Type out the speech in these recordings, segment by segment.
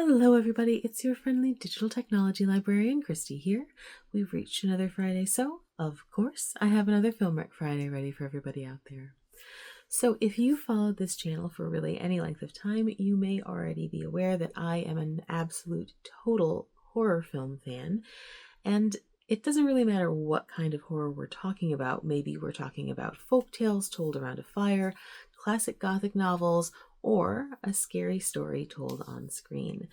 Hello everybody, it's your friendly digital technology librarian, Christy here. We've reached another Friday, so of course I have another Film Rec Friday ready for everybody out there. So if you followed this channel for really any length of time, you may already be aware that I am an absolute total horror film fan, and it doesn't really matter what kind of horror we're talking about. Maybe we're talking about folktales told around a fire, classic gothic novels, or a scary story told on screen.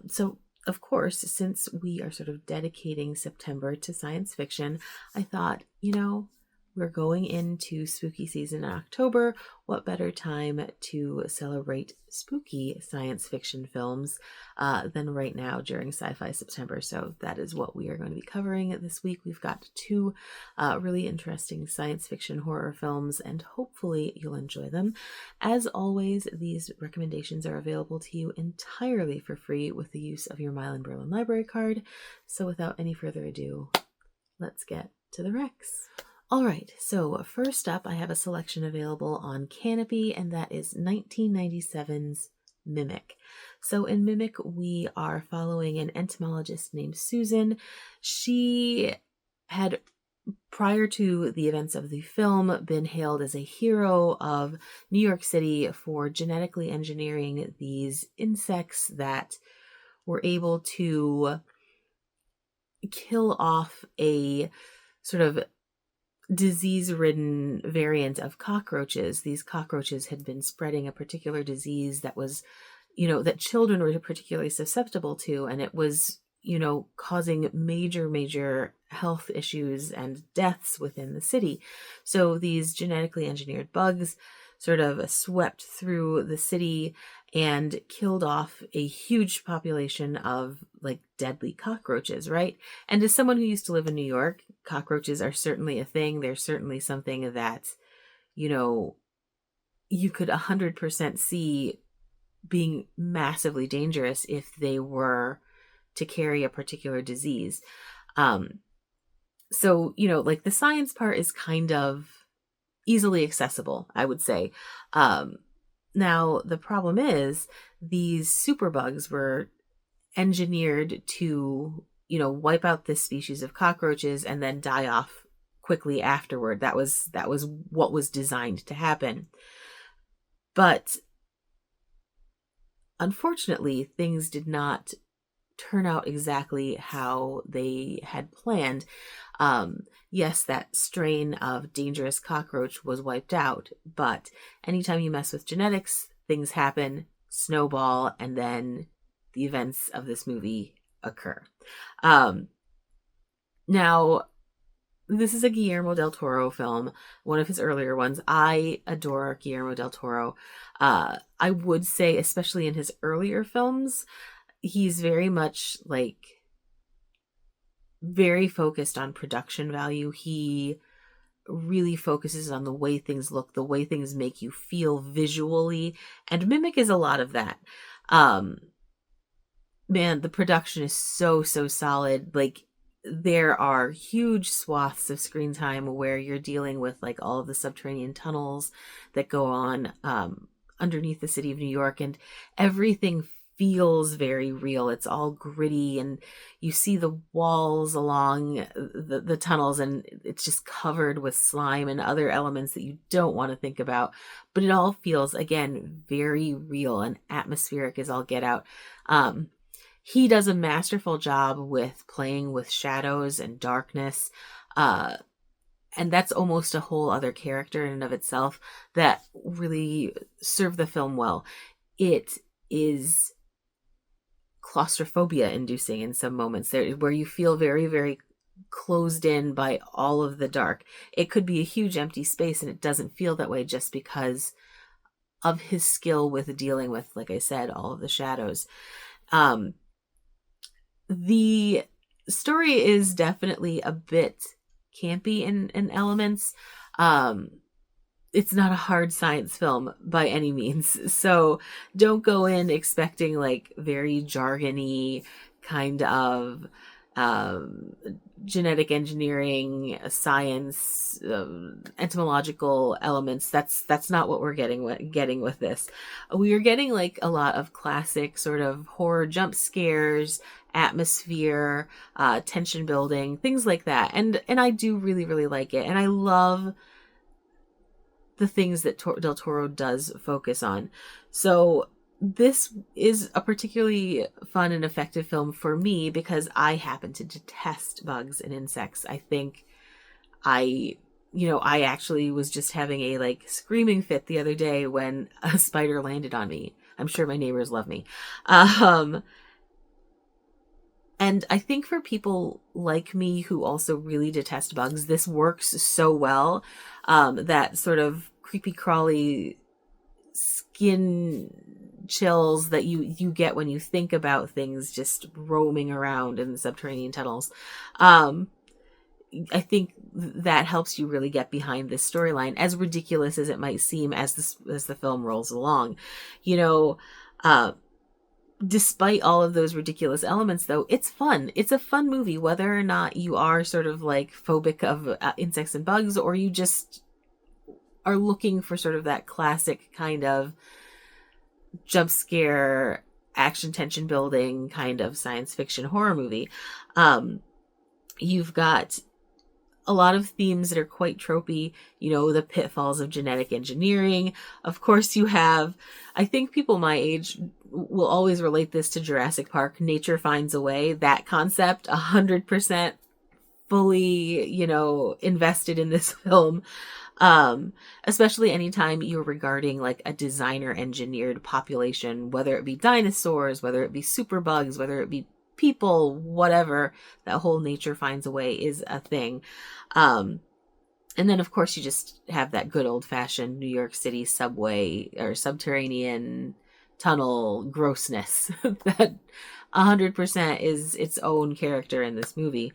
So, of course, since we are sort of dedicating September to science fiction, I thought, we're going into spooky season in October. What better time to celebrate spooky science fiction films than right now during Sci-Fi September? So that is what we are going to be covering this week. We've got two really interesting science fiction horror films, and hopefully you'll enjoy them. As always, these recommendations are available to you entirely for free with the use of your Milan-Berlin library card. So without any further ado, let's get to the recs. All right, so first up, I have a selection available on Canopy, and that is 1997's Mimic. So in Mimic, we are following an entomologist named Susan. She had, prior to the events of the film, been hailed as a hero of New York City for genetically engineering these insects that were able to kill off a sort of disease-ridden variant of cockroaches. These cockroaches had been spreading a particular disease that was, that children were particularly susceptible to, and it was, causing major health issues and deaths within the city. So these genetically engineered bugs sort of swept through the city and killed off a huge population of deadly cockroaches, right? And as someone who used to live in New York, cockroaches are certainly a thing. They're certainly something that, you could 100% see being massively dangerous if they were to carry a particular disease. So, the science part is kind of easily accessible, I would say. Now, the problem is these superbugs were engineered to, wipe out this species of cockroaches and then die off quickly afterward. That was what was designed to happen. But unfortunately, things did not turn out exactly how they had planned. Yes, that strain of dangerous cockroach was wiped out, but anytime you mess with genetics, things happen, snowball, and then the events of this movie occur. Now, this is a Guillermo del Toro film, one of his earlier ones. I adore Guillermo del Toro. I would say, especially in his earlier films, he's very much very focused on production value. He really focuses on the way things look, the way things make you feel visually, and Mimic is a lot of that. Man, the production is so solid. There are huge swaths of screen time where you're dealing with all of the subterranean tunnels that go on underneath the city of New York, and everything feels very real. It's all gritty, and you see the walls along the tunnels, and it's just covered with slime and other elements that you don't want to think about. But it all feels, again, very real and atmospheric as all get out. He does a masterful job with playing with shadows and darkness. And that's almost a whole other character in and of itself that really serve the film well. It is claustrophobia inducing in some moments there, where you feel very closed in by all of the dark. It could be a huge empty space, and it doesn't feel that way just because of his skill with dealing with, like I said, all of the shadows. The story is definitely a bit campy in elements. It's not a hard science film by any means. So don't go in expecting very jargony kind of um, genetic engineering, science, entomological elements. That's not what we're getting with this. We are getting like a lot of classic sort of horror jump scares, atmosphere, tension building, things like that. And I do really really like it, and I love the things that Del Toro does focus on. So this is a particularly fun and effective film for me because I happen to detest bugs and insects. I think I actually was just having a like screaming fit the other day when a spider landed on me. I'm sure my neighbors love me. And I think for people like me who also really detest bugs, this works so well. That sort of creepy crawly skin chills that you get when you think about things just roaming around in the subterranean tunnels. I think that helps you really get behind this storyline, as ridiculous as it might seem as the film rolls along. You know, despite all of those ridiculous elements, though, it's fun. It's a fun movie, whether or not you are sort of like phobic of insects and bugs, or you just are looking for sort of that classic kind of jump scare, action tension building kind of science fiction horror movie. You've got a lot of themes that are quite tropey, the pitfalls of genetic engineering. Of course, you have, I think people my age will always relate this to Jurassic Park. Nature finds a way. That concept, 100% fully, invested in this film. Especially anytime you're regarding like a designer engineered population, whether it be dinosaurs, whether it be superbugs, whether it be people, whatever, that whole nature finds a way is a thing. And then of course you just have that good old fashioned New York City subway or subterranean tunnel grossness that 100% is its own character in this movie.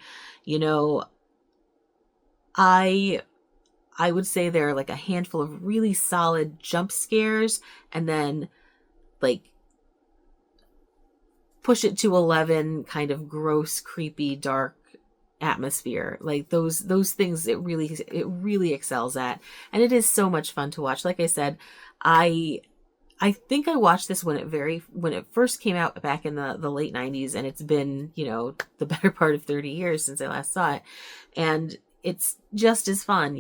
I would say there are like a handful of really solid jump scares, and then like push it to 11 kind of gross, creepy, dark atmosphere. Like those things it really excels at, and it is so much fun to watch. Like I said, I think I watched this when it first came out back in the late 90s, and it's been, the better part of 30 years since I last saw it. And it's just as fun,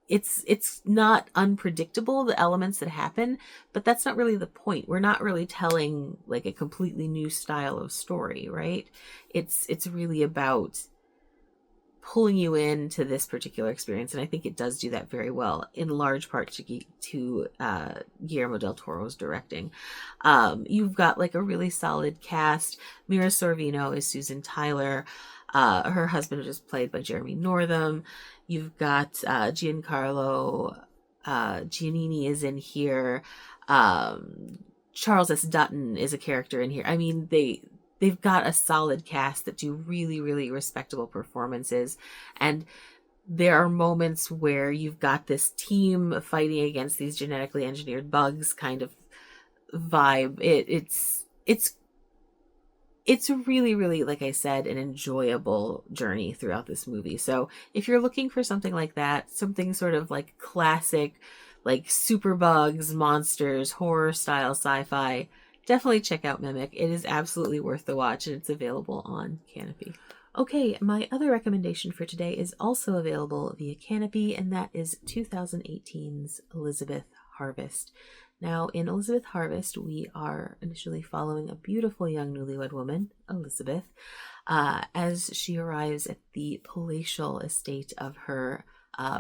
it's not unpredictable, the elements that happen, but that's not really the point. We're not really telling like a completely new style of story, right? It's really about pulling you into this particular experience, and I think it does do that very well, in large part to Guillermo del Toro's directing. You've got like a really solid cast. Mira Sorvino is Susan Tyler. Her husband is played by Jeremy Northam. You've got Giancarlo Giannini is in here. Charles S. Dutton is a character in here. I mean, they've got a solid cast that do really, really respectable performances. And there are moments where you've got this team fighting against these genetically engineered bugs kind of vibe. It's really, really, like I said, an enjoyable journey throughout this movie. So if you're looking for something like that, something sort of like classic, like super bugs, monsters, horror style sci-fi, definitely check out Mimic. It is absolutely worth the watch, and it's available on Canopy. Okay, my other recommendation for today is also available via Canopy, and that is 2018's Elizabeth Harvest. Now, in Elizabeth Harvest, we are initially following a beautiful young newlywed woman, Elizabeth, as she arrives at the palatial estate of her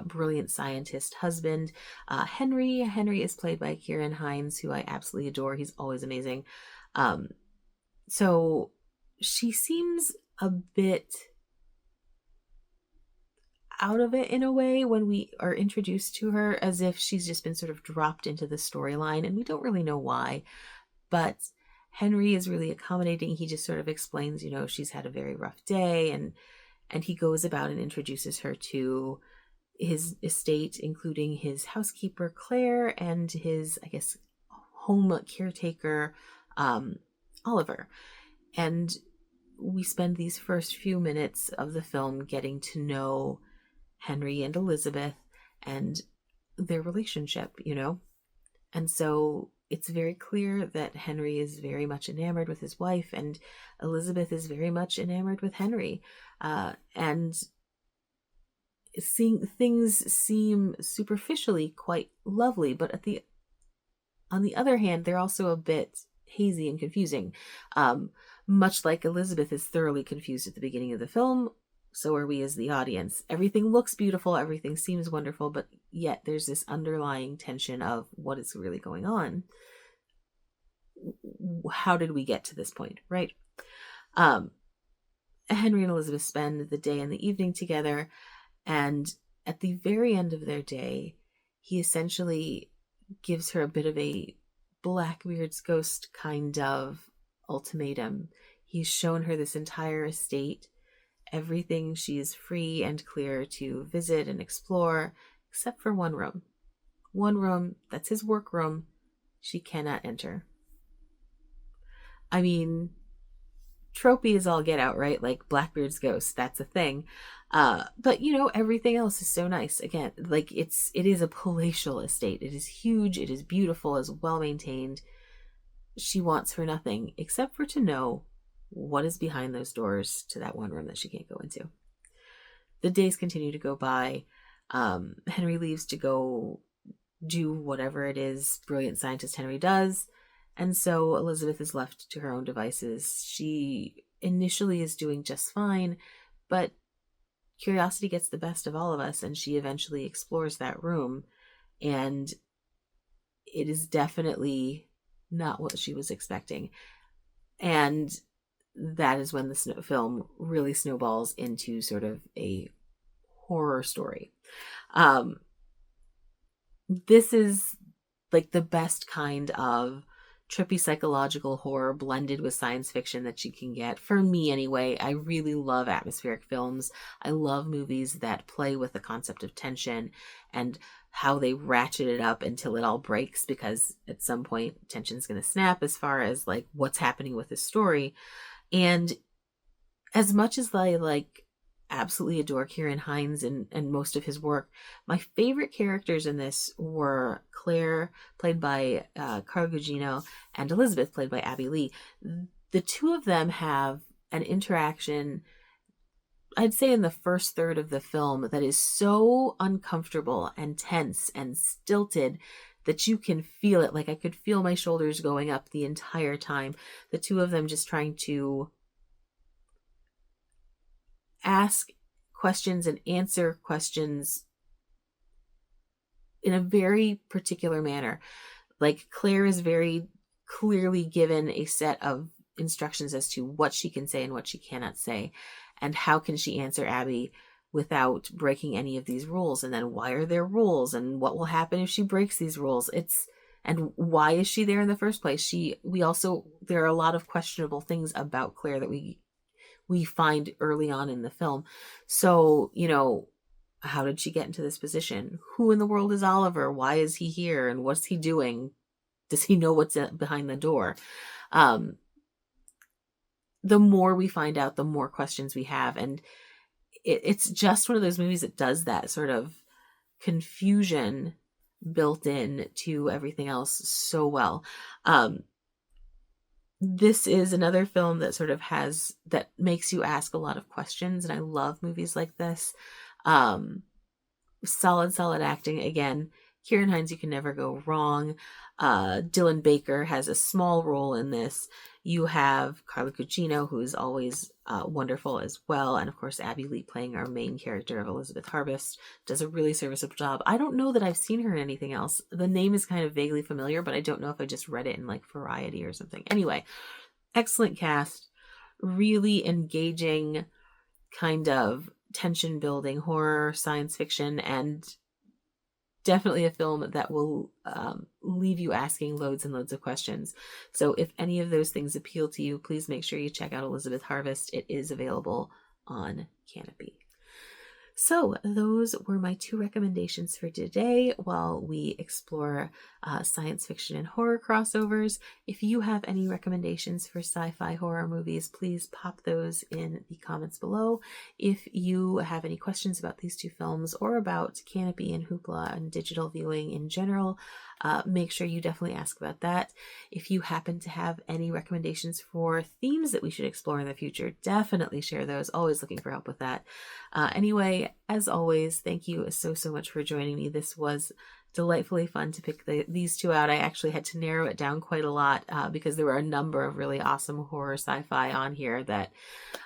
brilliant scientist husband, Henry. Henry is played by Kieran Hines, who I absolutely adore. He's always amazing. So she seems a bit out of it in a way when we are introduced to her, as if she's just been sort of dropped into the storyline, and we don't really know why. But Henry is really accommodating. He just sort of explains, she's had a very rough day, and he goes about and introduces her to his estate, including his housekeeper Claire and his, I guess, home caretaker Oliver. And we spend these first few minutes of the film getting to know Henry and Elizabeth and their relationship, And so it's very clear that Henry is very much enamored with his wife, and Elizabeth is very much enamored with Henry. And seeing things seem superficially quite lovely, but on the other hand, they're also a bit hazy and confusing. Much like Elizabeth is thoroughly confused at the beginning of the film, so are we as the audience. Everything looks beautiful, everything seems wonderful, but yet there's this underlying tension of what is really going on. How did we get to this point, right? Henry and Elizabeth spend the day and the evening together, and at the very end of their day, he essentially gives her a bit of a Blackbeard's ghost kind of ultimatum. He's shown her this entire estate, everything she is free and clear to visit and explore, except for one room. One room, that's his work room, she cannot enter. I mean, tropey is all get out, right? Like Blackbeard's ghost, that's a thing. But everything else is so nice. Again, like it is a palatial estate. It is huge. It is beautiful, is well maintained. She wants for nothing except for to know what is behind those doors to that one room that she can't go into. The days continue to go by. Henry leaves to go do whatever it is brilliant scientist Henry does. And so Elizabeth is left to her own devices. She initially is doing just fine, but curiosity gets the best of all of us, and she eventually explores that room, and it is definitely not what she was expecting. And that is when the film really snowballs into sort of a horror story. This is like the best kind of trippy psychological horror blended with science fiction that you can get. For me anyway, I really love atmospheric films. I love movies that play with the concept of tension and how they ratchet it up until it all breaks, because at some point tension's going to snap as far as like what's happening with the story. And as much as I absolutely adore Ciarán Hinds and most of his work, my favorite characters in this were Claire, played by Carla Gugino, and Elizabeth, played by Abby Lee. The two of them have an interaction, I'd say in the first third of the film, that is so uncomfortable and tense and stilted that you can feel it. Like I could feel my shoulders going up the entire time. The two of them just trying to ask questions and answer questions in a very particular manner. Like Claire is very clearly given a set of instructions as to what she can say and what she cannot say, and how can she answer Abby without breaking any of these rules, and then why are there rules, and what will happen if she breaks these rules. And why is she there in the first place? There are a lot of questionable things about Claire that we find early on in the film. So, how did she get into this position? Who in the world is Oliver? Why is he here? And what's he doing? Does he know what's behind the door? The more we find out, the more questions we have. And it's just one of those movies that does that sort of confusion built in to everything else so well. This is another film that sort of that makes you ask a lot of questions, and I love movies like this. Solid acting. Again, Ciarán Hinds, you can never go wrong. Dylan Baker has a small role in this. You have Carla Gugino, who is always wonderful as well, and of course Abby Lee, playing our main character of Elizabeth Harvest, does a really serviceable job. I don't know that I've seen her in anything else. The name is kind of vaguely familiar, but I don't know if I just read it in like Variety or something. Anyway, excellent cast, really engaging kind of tension building horror, science fiction, and definitely a film that will leave you asking loads and loads of questions. So if any of those things appeal to you, please make sure you check out Elizabeth Harvest. It is available on Canopy. So those were my 2 recommendations for today while we explore science fiction and horror crossovers. If you have any recommendations for sci-fi horror movies, please pop those in the comments below. If you have any questions about these 2 films or about Canopy and Hoopla and digital viewing in general, make sure you definitely ask about that. If you happen to have any recommendations for themes that we should explore in the future, definitely share those. Always looking for help with that. Anyway, as always, thank you so much for joining me. This was delightfully fun to pick these 2 out. I actually had to narrow it down quite a lot because there were a number of really awesome horror sci-fi on here that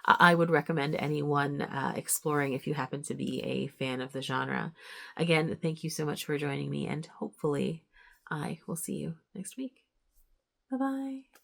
I would recommend anyone exploring if you happen to be a fan of the genre. Again, thank you so much for joining me, and hopefully I will see you next week. Bye-bye.